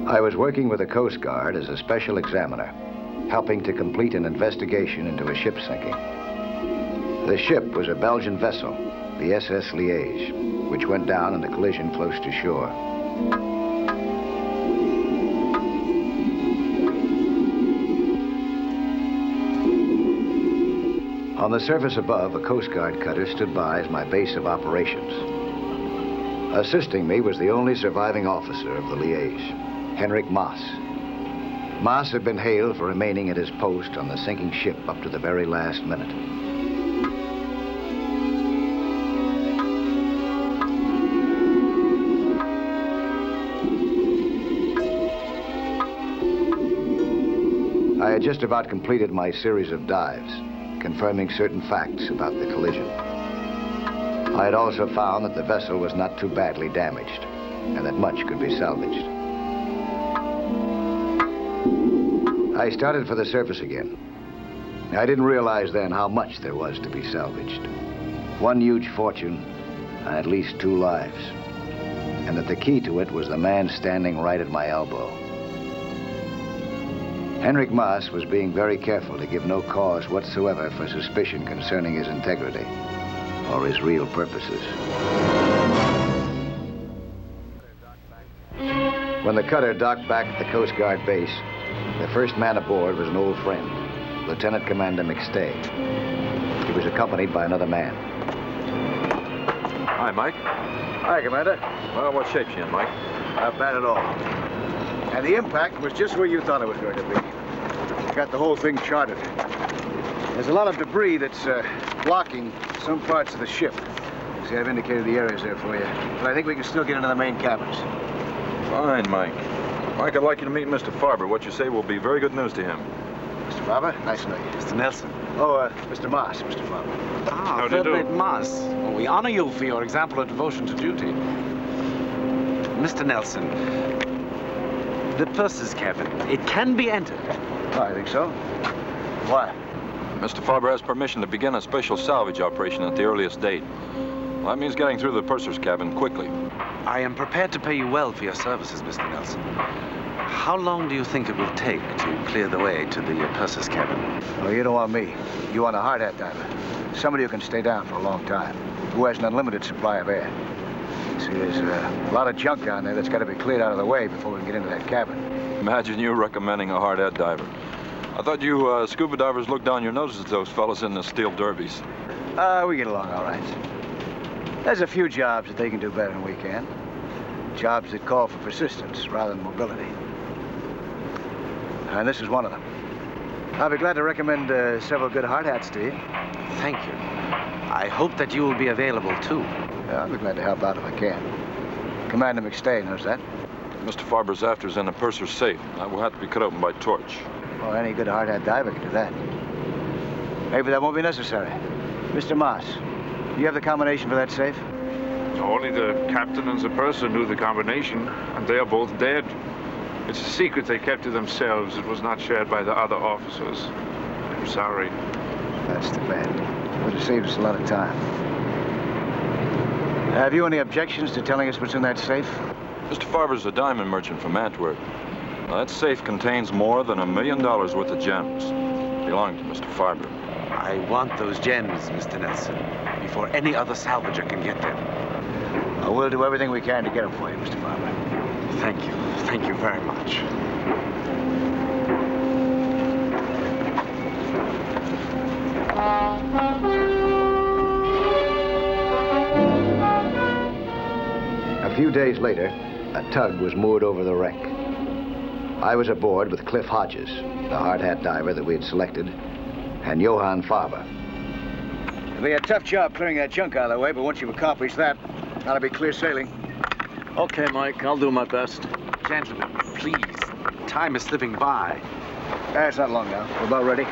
I was working with the Coast Guard as a special examiner, helping to complete an investigation into a ship sinking. The ship was a Belgian vessel, the SS Liège, which went down in a collision close to shore. On the surface above, a Coast Guard cutter stood by as my base of operations. Assisting me was the only surviving officer of the Liège, Henrik Maas. Maas had been hailed for remaining at his post on the sinking ship up to the very last minute. I had just about completed my series of dives, confirming certain facts about the collision. I had also found that the vessel was not too badly damaged, and that much could be salvaged. I started for the surface again. I didn't realize then how much there was to be salvaged. One huge fortune, and at least 2 lives. And that the key to it was the man standing right at my elbow. Henrik Maas was being very careful to give no cause whatsoever for suspicion concerning his integrity or his real purposes. When the cutter docked back at the Coast Guard base, the first man aboard was an old friend, Lieutenant Commander McStay. He was accompanied by another man. Hi, Mike. Hi, Commander. Well, what shape's you in, Mike? Not bad at all. And the impact was just where you thought it was going to be. Got the whole thing charted. There's a lot of debris that's blocking some parts of the ship. See, I've indicated the areas there for you. But I think we can still get into the main cabins. Fine, Mike. Mike, I'd like you to meet Mr. Farber. What you say will be very good news to him. Mr. Farber, nice to know you. Mr. Nelson. Oh, Mr. Maas, Mr. Farber. Ah, Third-Mate Maas. Well, we honor you for your example of devotion to duty. Mr. Nelson, the purser's cabin, it can be entered. Oh, I think so. Why? Mr. Farber has permission to begin a special salvage operation at the earliest date. Well, that means getting through the purser's cabin quickly. I am prepared to pay you well for your services, Mr. Nelson. How long do you think it will take to clear the way to the purser's cabin? Oh, you don't want me. You want a hard hat diver. Somebody who can stay down for a long time, who has an unlimited supply of air. See, there's a lot of junk down there that's got to be cleared out of the way before we can get into that cabin. Imagine you recommending a hard hat diver. I thought you scuba divers looked down your noses at those fellas in the steel derbies. We get along all right. There's a few jobs that they can do better than we can. Jobs that call for persistence rather than mobility. And this is one of them. I'll be glad to recommend several good hard hats to you. Thank you. I hope that you will be available, too. I'll be glad to help out if I can. Commander McStay knows that. Mr. Farber's after's in the purser's safe. That will have to be cut open by torch. Well, any good hard hat diver can do that. Maybe that won't be necessary. Mr. Maas, do you have the combination for that safe? Only the captain and the purser knew the combination, and they are both dead. It's a secret they kept to themselves. It was not shared by the other officers. I'm sorry. That's too bad. Would have saved us a lot of time. Have you any objections to telling us what's in that safe? Mr. Farber's a diamond merchant from Antwerp. Now, that safe contains more than $1 million worth of gems. Belonging to Mr. Farber. I want those gems, Mr. Nelson, before any other salvager can get them. We'll do everything we can to get them for you, Mr. Farber. Thank you. Thank you very much. A few days later, a tug was moored over the wreck. I was aboard with Cliff Hodges, the hard hat diver that we had selected, and Johann Farber. It'll be a tough job clearing that junk out of the way, but once you've accomplished that, that'll be clear sailing. Okay, Mike, I'll do my best. Gentlemen, please. Time is slipping by. It's not long now. We're about ready.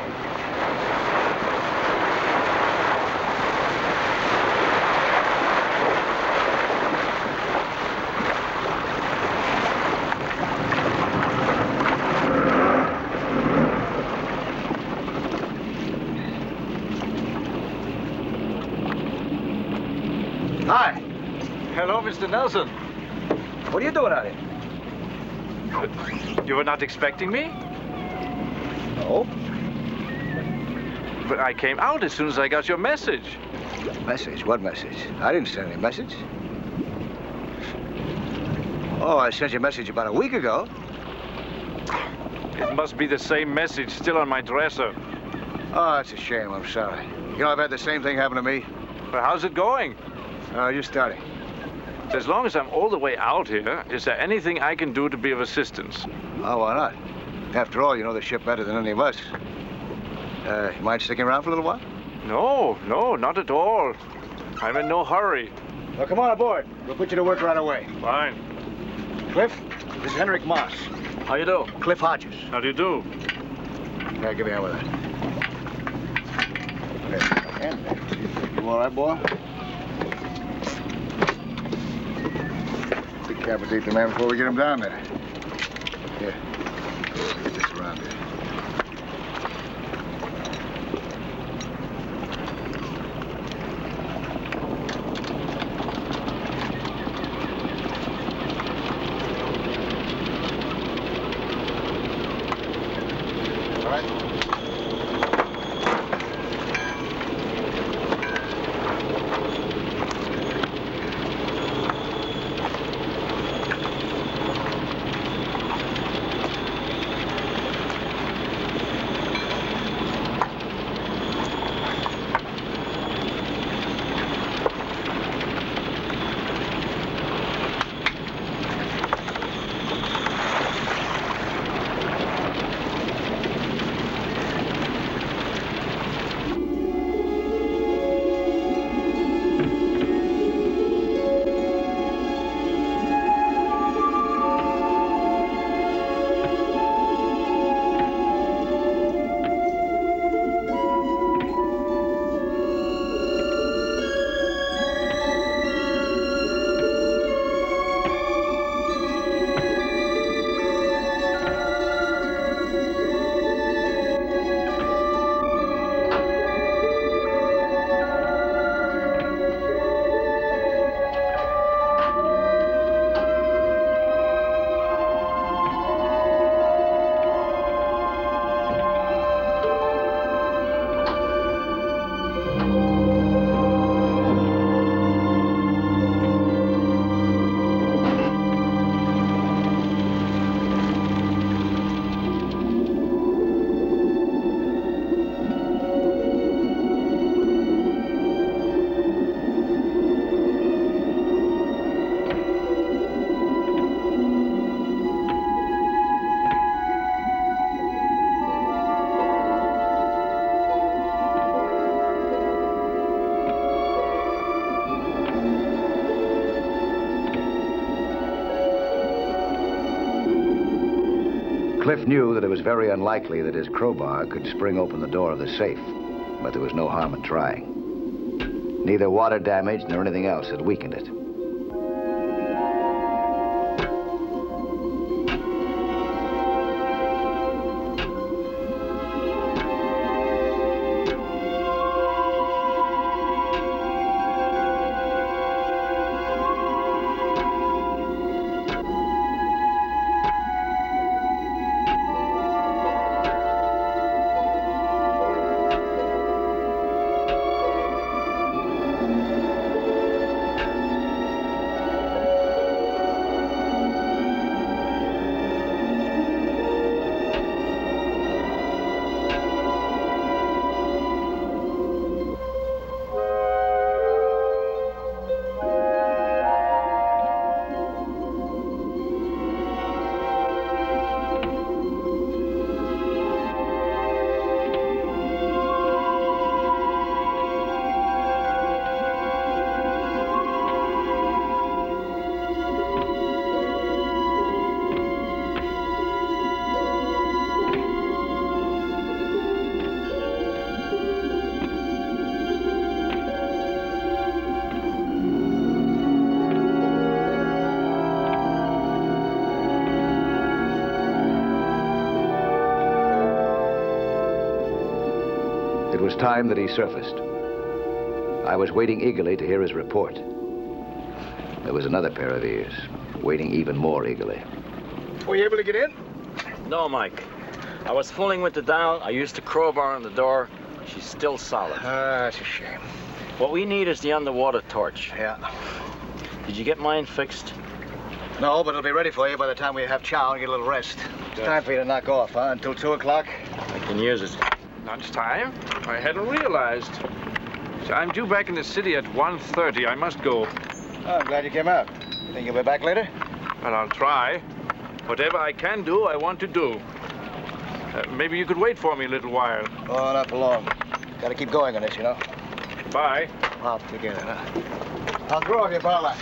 Hi. Hello, Mr. Nelson. What are you doing out here? You were not expecting me? No. But I came out as soon as I got your message. Message? What message? I didn't send any message. Oh, I sent you a message about a week ago. It must be the same message still on my dresser. Oh, that's a shame. I'm sorry. You know, I've had the same thing happen to me. But how's it going? Just starting. As long as I'm all the way out here, is there anything I can do to be of assistance? Oh, why not? After all, you know the ship better than any of us. You mind sticking around for a little while? No, not at all. I'm in no hurry. Well, come on aboard. We'll put you to work right away. Fine. Cliff, this is Henrik Moss. How you do? Cliff Hodges. How do you do? Yeah, give me a hand with that. There, you all right, boy? Decapitate the man before we get him down there. Here. Get this around here. All right? Cliff knew that it was very unlikely that his crowbar could spring open the door of the safe, but there was no harm in trying. Neither water damage nor anything else had weakened it. It was time that he surfaced. I was waiting eagerly to hear his report. There was another pair of ears, waiting even more eagerly. Were you able to get in? No, Mike. I was fooling with the dial. I used the crowbar on the door. She's still solid. That's a shame. What we need is the underwater torch. Yeah. Did you get mine fixed? No, but it'll be ready for you by the time we have chow and get a little rest. It's time for you to knock off, huh? Until 2 o'clock? I can use it. Lunchtime? I hadn't realized. So I'm due back in the city at 1:30. I must go. Oh, I'm glad you came out. You think you'll be back later? Well, I'll try. Whatever I can do, I want to do. Maybe you could wait for me a little while. Oh, not for long. Gotta keep going on this, you know. Bye. I'll forget it, huh? I'll grow on you, Paula.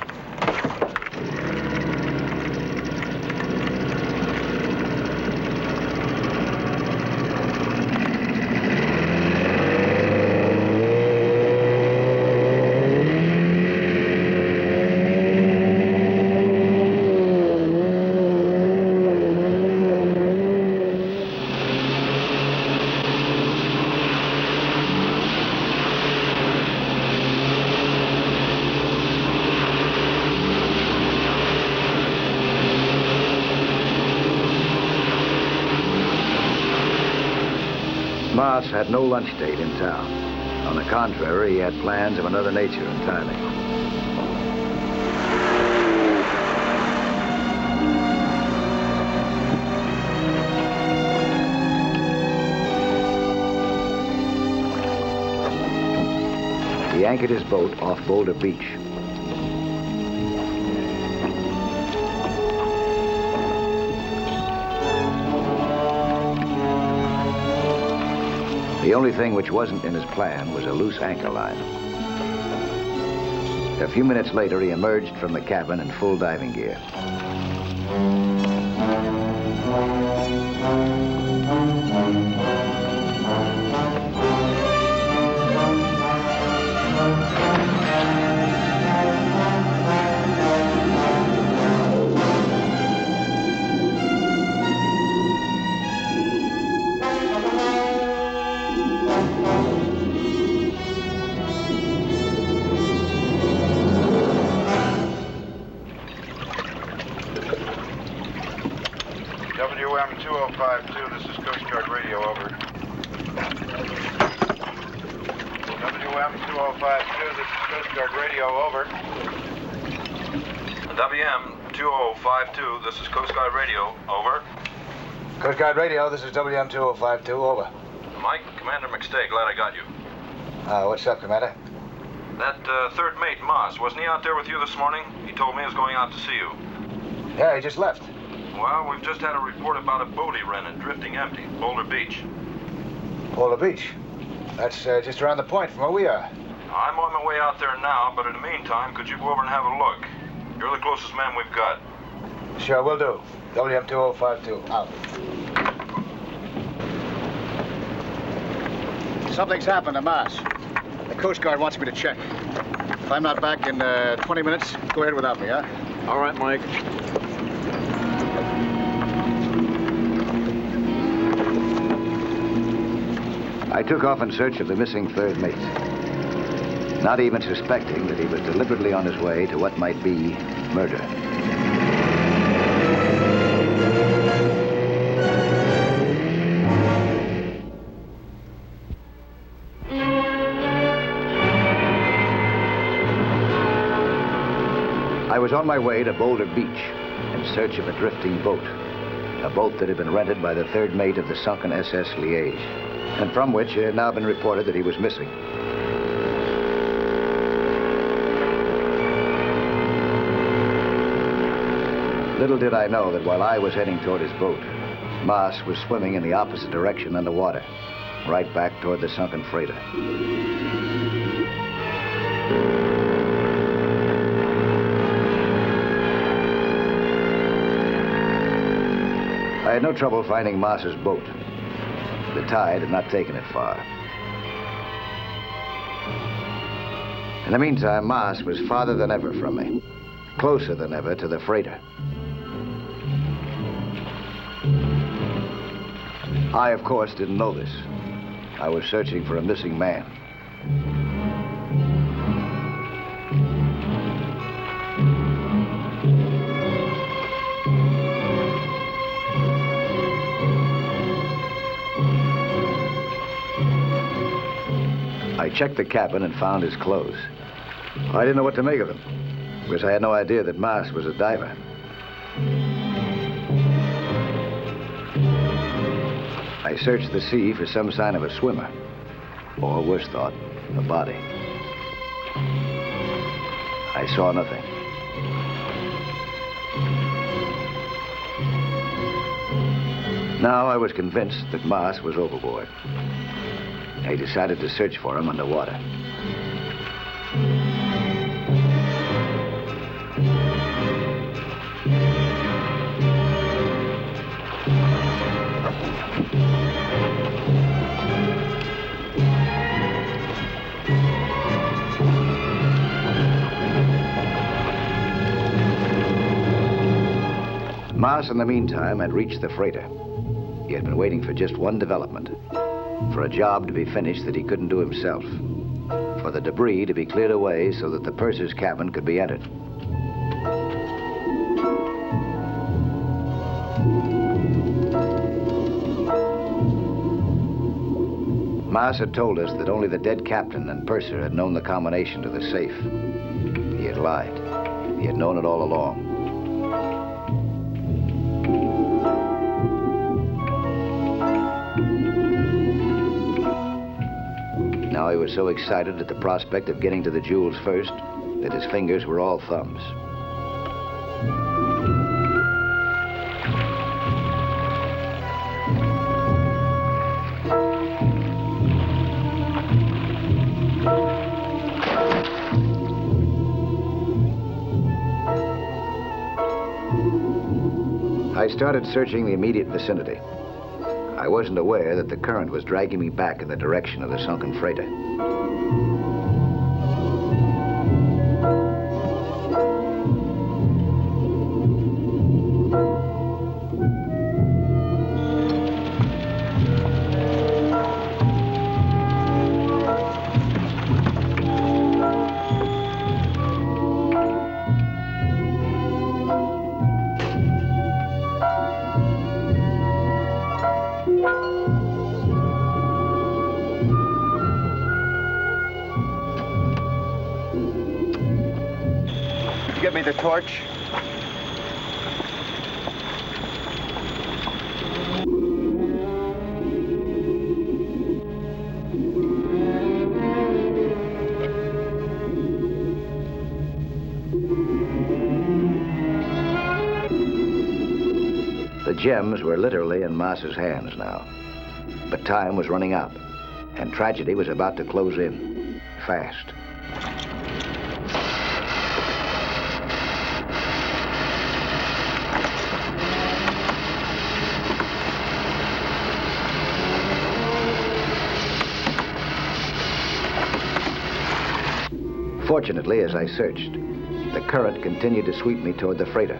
Moss had no lunch date in town. On the contrary, he had plans of another nature entirely. He anchored his boat off Boulder Beach. The only thing which wasn't in his plan was a loose anchor line. A few minutes later, he emerged from the cabin in full diving gear. WM2052, this is Coast Guard radio, over. WM2052, this is Coast Guard radio, over. WM2052, this is Coast Guard radio, over. Coast Guard radio, this is WM2052, over. Mike, Commander McStay, glad I got you. What's up, Commander? That third mate, Moss, wasn't he out there with you this morning? He told me he was going out to see you. Yeah, he just left. Well, we've just had a report about a boat he rented, drifting empty, Boulder Beach. Boulder Beach. That's just around the point from where we are. I'm on my way out there now, but in the meantime, could you go over and have a look? You're the closest man we've got. Sure, will do. WM2052, out. Something's happened to Mars. The Coast Guard wants me to check. If I'm not back in 20 minutes, go ahead without me, huh? All right, Mike. I took off in search of the missing third mate, not even suspecting that he was deliberately on his way to what might be murder. I was on my way to Boulder Beach in search of a drifting boat, a boat that had been rented by the third mate of the sunken SS Liège, and from which it had now been reported that he was missing. Little did I know that while I was heading toward his boat, Moss was swimming in the opposite direction underwater, right back toward the sunken freighter. I had no trouble finding Moss's boat. The tide had not taken it far. In the meantime, Moss was farther than ever from me, closer than ever to the freighter. I, of course, didn't know this. I was searching for a missing man. I checked the cabin and found his clothes. I didn't know what to make of them, because I had no idea that Mas was a diver. I searched the sea for some sign of a swimmer, or worse thought, a body. I saw nothing. Now I was convinced that Mas was overboard. I decided to search for him underwater. Mas, in the meantime, had reached the freighter. He had been waiting for just one development. For a job to be finished that he couldn't do himself. For the debris to be cleared away so that the purser's cabin could be entered. Mas had told us that only the dead captain and purser had known the combination to the safe. He had lied. He had known it all along. Now he was so excited at the prospect of getting to the jewels first that his fingers were all thumbs. I started searching the immediate vicinity. I wasn't aware that the current was dragging me back in the direction of the sunken freighter. Give me the torch. The gems were literally in Mas's hands now. But time was running out, and tragedy was about to close in, fast. Fortunately, as I searched, the current continued to sweep me toward the freighter.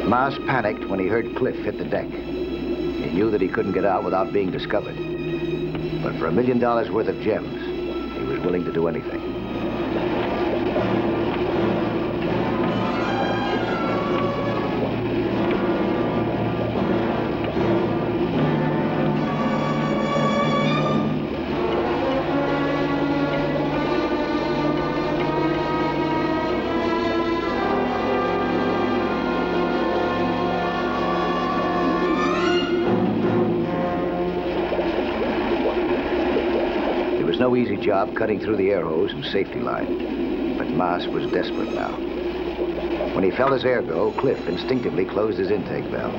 Mas panicked when he heard Cliff hit the deck. He knew that he couldn't get out without being discovered. But for $1 million worth of gems, he was willing to do anything. No easy job cutting through the air hose and safety line, but Mas was desperate now. When he felt his air go, Cliff instinctively closed his intake valve.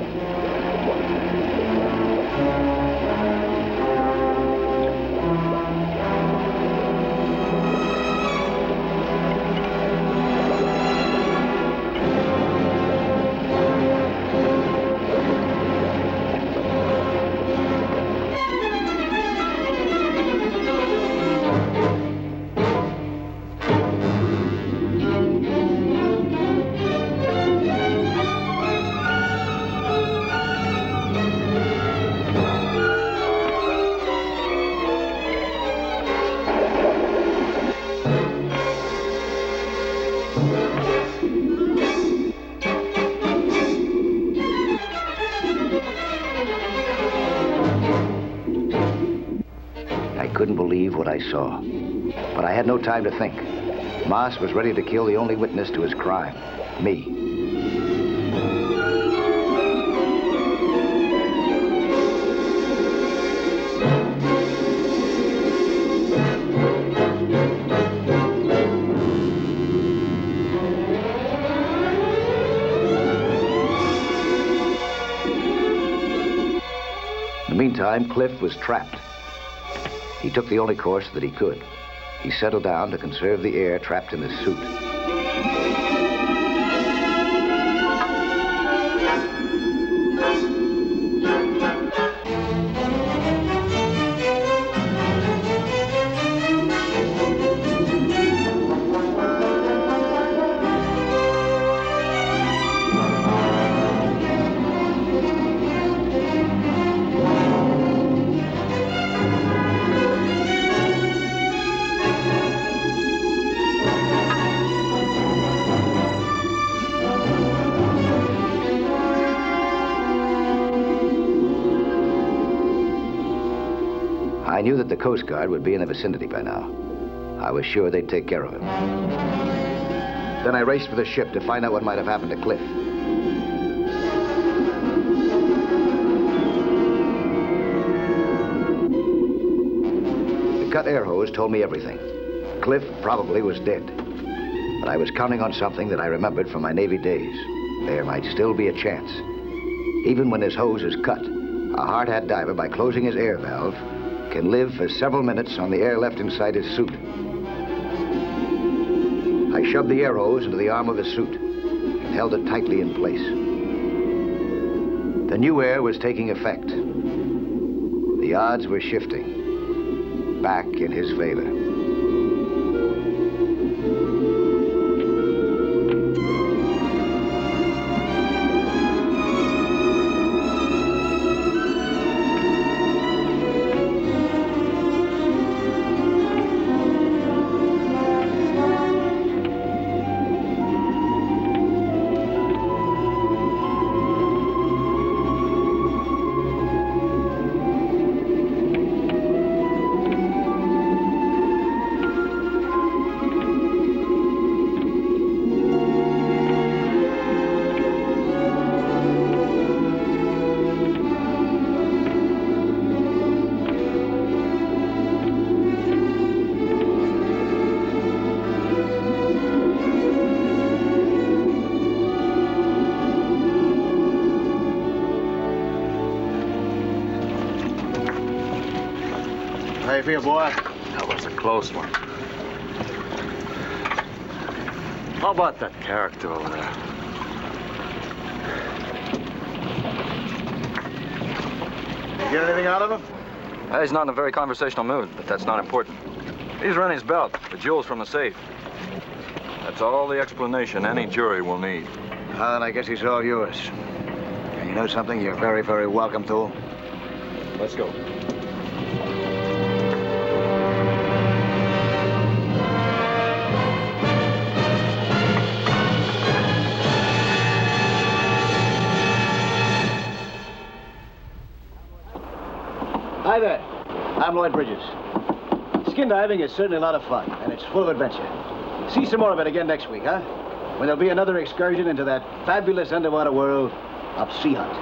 Couldn't believe what I saw. But I had no time to think. Moss was ready to kill the only witness to his crime, me. In the meantime, Cliff was trapped. He took the only course that he could. He settled down to conserve the air trapped in his suit. I knew that the Coast Guard would be in the vicinity by now. I was sure they'd take care of him. Then I raced for the ship to find out what might have happened to Cliff. The cut air hose told me everything. Cliff probably was dead. But I was counting on something that I remembered from my Navy days. There might still be a chance. Even when his hose is cut, a hard-hat diver, by closing his air valve, can live for several minutes on the air left inside his suit. I shoved the air hose into the arm of his suit and held it tightly in place. The new air was taking effect. The odds were shifting back in his favor. How you feel, boy? That was a close one. How about that character over there? You get anything out of him? He's not in a very conversational mood, but that's not important. He's running his belt, the jewels from the safe. That's all the explanation any jury will need. Well, then I guess he's all yours. And you know something? You're very, very welcome to him. Let's go. Hi there. I'm Lloyd Bridges. Skin diving is certainly a lot of fun, and it's full of adventure. See some more of it again next week, huh? When there'll be another excursion into that fabulous underwater world of Sea Hunt.